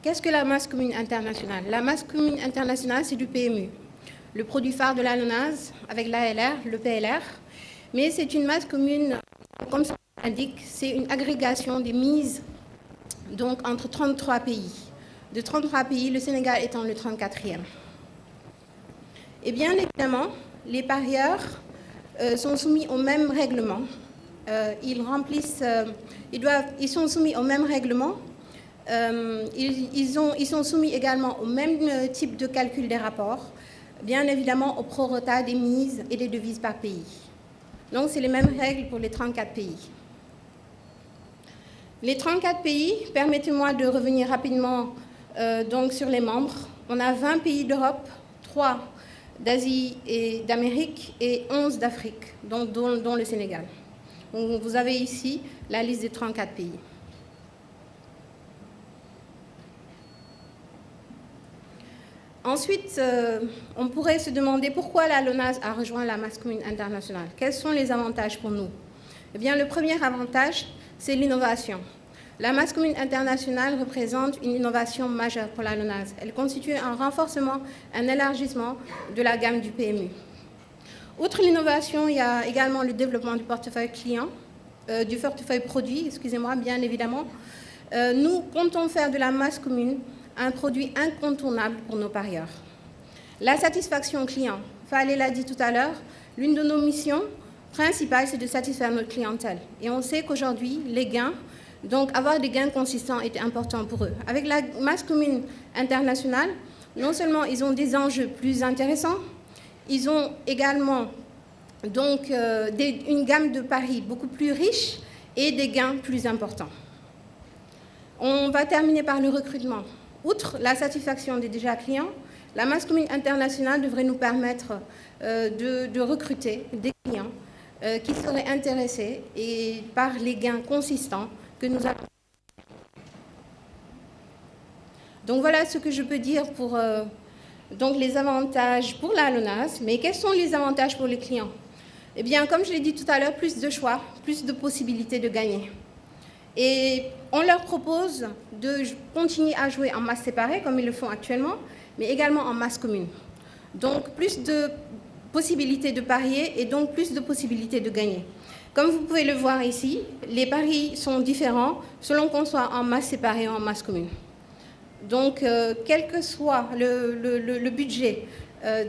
Qu'est-ce que la masse commune internationale? La masse commune internationale, c'est du PMU, le produit phare de la LONASE avec l'ALR, le PLR. Mais c'est une masse commune, comme ça l'indique, c'est une agrégation des mises donc, entre 33 pays. De 33 pays, le Sénégal étant le 34e. Et bien évidemment, les parieurs sont soumis au même règlement. Ils sont soumis au même règlement. Ils sont soumis également au même type de calcul des rapports, bien évidemment au prorata des mises et des devises par pays. Donc, c'est les mêmes règles pour les 34 pays. Les 34 pays, permettez-moi de revenir rapidement donc sur les membres. On a 20 pays d'Europe, 3 d'Asie et d'Amérique et 11 d'Afrique, dont le Sénégal. Donc, vous avez ici la liste des 34 pays. Ensuite, on pourrait se demander pourquoi la LONASE a rejoint la masse commune internationale. Quels sont les avantages pour nous? Eh bien, le premier avantage, c'est l'innovation. La masse commune internationale représente une innovation majeure pour la LONASE. Elle constitue un renforcement, un élargissement de la gamme du PMU. Outre l'innovation, il y a également le développement du portefeuille client, du portefeuille produit, excusez-moi, bien évidemment. Nous comptons faire de la masse commune un produit incontournable pour nos parieurs. La satisfaction client, Fallait l'a dit tout à l'heure, l'une de nos missions principales, c'est de satisfaire notre clientèle. Et on sait qu'aujourd'hui, les gains, donc avoir des gains consistants est important pour eux. Avec la masse commune internationale, non seulement ils ont des enjeux plus intéressants, ils ont également donc, une gamme de paris beaucoup plus riche et des gains plus importants. On va terminer par le recrutement. Outre la satisfaction des déjà clients, la masse commune internationale devrait nous permettre de recruter des clients qui seraient intéressés et par les gains consistants que nous avons. Donc voilà ce que je peux dire pour donc les avantages pour la LONASE. Mais quels sont les avantages pour les clients? Eh bien, comme je l'ai dit tout à l'heure, plus de choix, plus de possibilités de gagner. Et on leur propose de continuer à jouer en masse séparée, comme ils le font actuellement, mais également en masse commune. Donc, plus de possibilités de parier et donc plus de possibilités de gagner. Comme vous pouvez le voir ici, les paris sont différents selon qu'on soit en masse séparée ou en masse commune. Donc, quel que soit le budget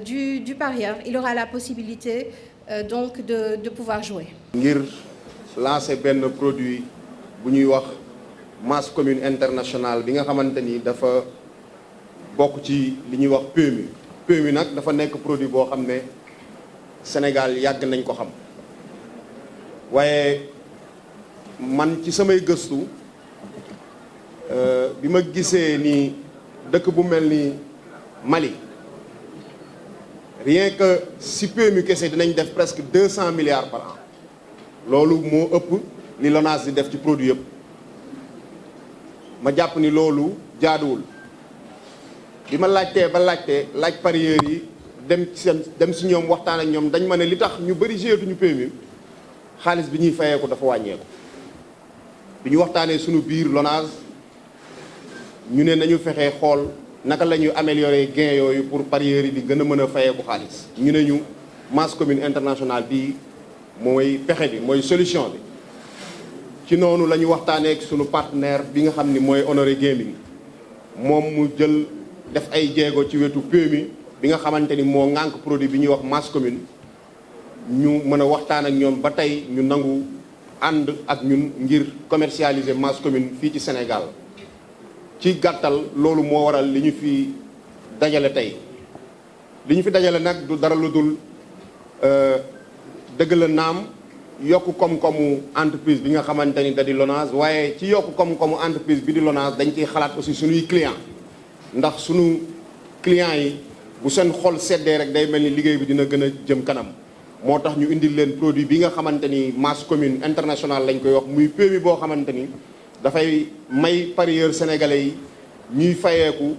du parieur, il aura la possibilité donc de pouvoir jouer. Ngir lancer un produit bu ñuy wax masse commune internationale bi nga xamanteni dafa bokk ci li ñuy wax PMU. PMU nak dafa nekk produit boo xam ne Sénégal yàgg nañ ko xam waaye man ci samay gëstu bi ma gisee ni dëkk bu mel ni Mali rien que si PMU kese dinañ def presque 200 milliards par an loolu moo ëpp li LONASE di def ci produit yëpp ma jàpp ni loolu jaaduwul bi ma laajtee ba laaj parieurs yi dem si ñoom waxtaan ak ñoom dañ ma ne li tax ñu bëri géetuñu PMU xaalis bi ñuy fayeeku dafa wàññeeku bi ñu waxtaanee suñu biir LONASE ñu ne nañu fexee xool naka la ñuy améliorer gain yooyu pour parieurs yi di gën a mën a fayeeku xaalis ñu ne ñu masse commune internationale bi mooy pexe bi mooy solution bi ci noonu la ñu waxtaanee ak suñu partenaire bi nga xam ni mooy Honoré Gaming moom mu jël def ay jéego ci wetu PMU bi nga xamante ni moo ŋànk produit bi ñuy wax masse commune ñu mën a waxtaan ak ñoom ba tey ñu nangu ànd ak ñun ngir commercialiser masse commune fii ci Sénégal ci gàttal loolu moo waral li ñu fi dajale tey li ñu fi dajale nag du dara lu dul dëgg la naam yokk koom-koomu entreprise bi nga xamante ni da di LONASE waaye ci yokk koom-koomu entreprise bi di LONASE dañ ciy xalaat aussi suñuy client ndax suñu clients yi bu seen xol seddee rek day mel ni liggéey bi dina gën a jëm kanam moo tax ñu indil leen produit bi nga xamante ni masse commune internationale lañ koy wax muy PMU boo xamante ni dafay may parieurs sénégalais yi ñuy fayeeku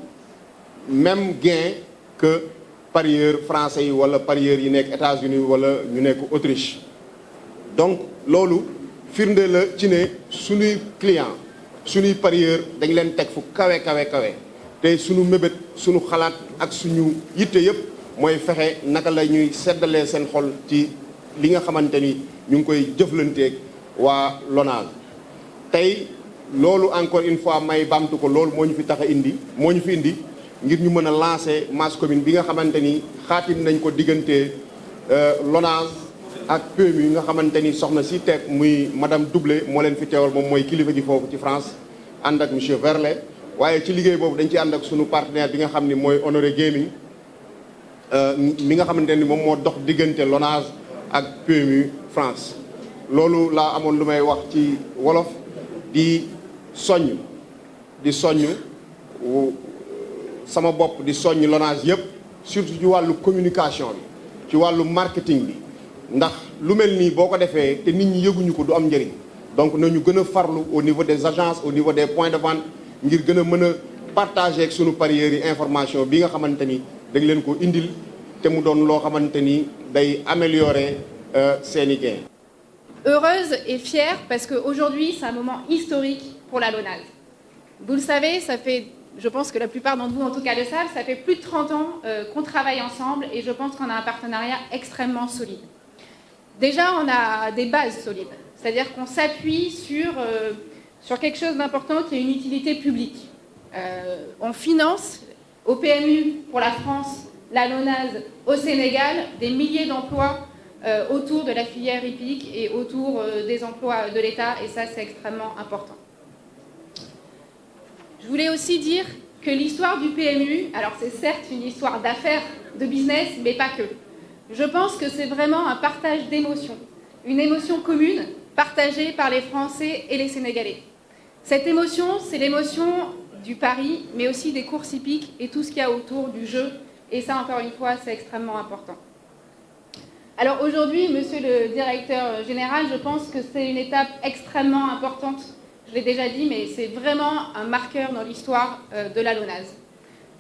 même gain que parieurs français yi wala parieurs yi nekk États-Unis wala ñu nekk Autriche donc loolu firnde la ci ne suñuy client suñuy parieur dañ leen teg fu kawe kawe kawe te suñu mébét suñu xalaat ak suñu yitte yëpp mooy fexe naka la ñuy seddalee seen xol ci li nga xamante ni ñu ngi koy jëflanteeg waa LONASE tey loolu encore une fois may bamtu ko loolu moo ñu fi tax a indi moo ñu fi indi ngir ñu mën a lancer masse commune bi nga xamante ni xaatim nañ ko diggante LONASE ak PMU nga xamante ni soxna si teg muy madame Doublé moo leen fi teewal moom mooy kilifa gi foofu ci France ànd ak monsieur Verlet waaye ci liggéey boobu dañ ci ànd ak sunu partenaire bi nga xam ni mooy Honoré Gaming mi nga xamante ni moom moo dox diggante LONASE ak PMU France loolu laa amoon lu may wax ci wolof di soññ sama bopp di soññ LONASE yëpp surtout ci wàllu communication bi ci wàllu marketing bi ndax lu mel nii boo ko defee te nit ñi yëguñu ko du am njëriñ donc nañu gën a farlu au niveau des agences au niveau des points de vente ngir gën a mën a partager ak sunu parieurs yi information bi nga xamante ni dañ leen ko indil te mu doon loo xamante ni day améliorer seeni gain. Heureuse et fière parce qu'aujourd'hui c'est un moment historique pour la LONASE. Vous le savez, ça fait, je pense que la plupart d'entre vous en tout cas le savent, ça fait plus de 30 ans qu'on travaille ensemble et je pense qu'on a un partenariat extrêmement solide. Déjà on a des bases solides, c'est-à-dire qu'on s'appuie sur quelque chose d'important qui est une utilité publique. On finance au PMU pour la France, la LONASE au Sénégal, des milliers d'emplois autour de la filière hippique et autour des emplois de l'État, et ça c'est extrêmement important. Je voulais aussi dire que l'histoire du PMU, alors c'est certes une histoire d'affaires, de business, mais pas que. Je pense que c'est vraiment un partage d'émotions, une émotion commune partagée par les Français et les Sénégalais. Cette émotion, c'est l'émotion du pari, mais aussi des courses hippiques et tout ce qu'il y a autour du jeu, et ça encore une fois c'est extrêmement important. Alors aujourd'hui, monsieur le directeur général, je pense que c'est une étape extrêmement importante. Je l'ai déjà dit, mais c'est vraiment un marqueur dans l'histoire de la LONASE.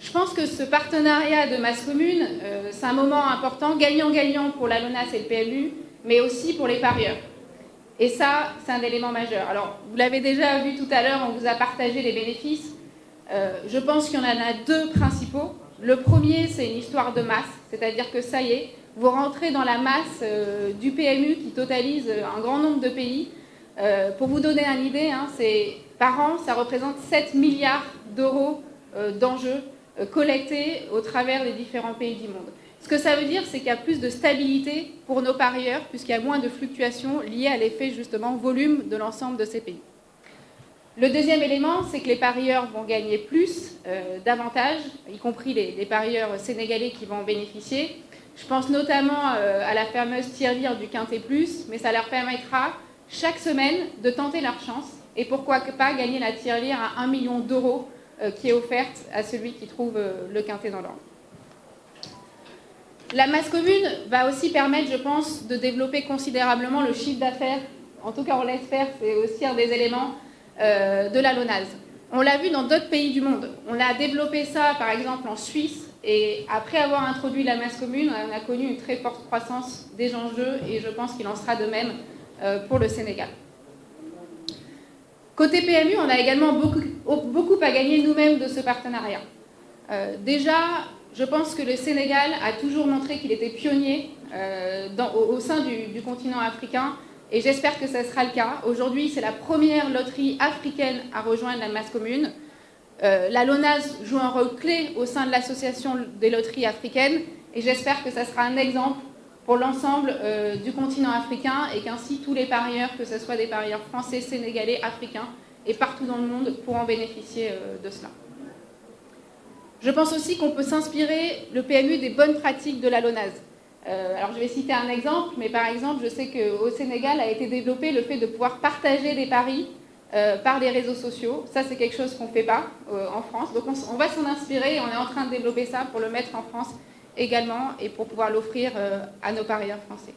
Je pense que ce partenariat de masse commune, c'est un moment important, gagnant-gagnant pour la LONASE et le PMU, mais aussi pour les parieurs. Et ça, c'est un élément majeur. Alors, vous l'avez déjà vu tout à l'heure, on vous a partagé les bénéfices. Je pense qu'il y en a deux principaux. Le premier, c'est une histoire de masse, c'est-à-dire que ça y est, vous rentrez dans la masse du PMU qui totalise un grand nombre de pays. Pour vous donner une idée, par an, ça représente 7 milliards d'euros d'enjeux collectés au travers des différents pays du monde. Ce que ça veut dire, c'est qu'il y a plus de stabilité pour nos parieurs, puisqu'il y a moins de fluctuations liées à l'effet, justement, volume de l'ensemble de ces pays. Le deuxième élément, c'est que les parieurs vont gagner plus d'avantages, y compris les parieurs sénégalais qui vont en bénéficier. Je pense notamment à la fameuse tirelire du Quintet Plus, mais ça leur permettra chaque semaine de tenter leur chance et pourquoi pas gagner la tirelire à 1 million d'euros qui est offerte à celui qui trouve le Quintet dans l'ordre. La masse commune va aussi permettre, je pense, de développer considérablement le chiffre d'affaires. En tout cas, on l'espère, c'est aussi un des éléments de la LONASE. On l'a vu dans d'autres pays du monde. On a développé ça, par exemple, en Suisse. Et après avoir introduit la masse commune, on a connu une très forte croissance des enjeux et je pense qu'il en sera de même pour le Sénégal. Côté PMU, on a également beaucoup à gagner nous-mêmes de ce partenariat. Déjà, je pense que le Sénégal a toujours montré qu'il était pionnier au sein du continent africain et j'espère que ça sera le cas. Aujourd'hui, c'est la première loterie africaine à rejoindre la masse commune. La LONASE joue un rôle clé au sein de l'association des loteries africaines et j'espère que ça sera un exemple pour l'ensemble du continent africain et qu'ainsi tous les parieurs, que ce soit des parieurs français, sénégalais, africains et partout dans le monde pourront bénéficier de cela. Je pense aussi qu'on peut s'inspirer, le PMU, des bonnes pratiques de la LONASE. Alors je vais citer un exemple, mais par exemple, je sais qu'au Sénégal a été développé le fait de pouvoir partager des paris par les réseaux sociaux. Ça, c'est quelque chose qu'on ne fait pas en France. Donc on va s'en inspirer et on est en train de développer ça pour le mettre en France également et pour pouvoir l'offrir à nos parieurs français.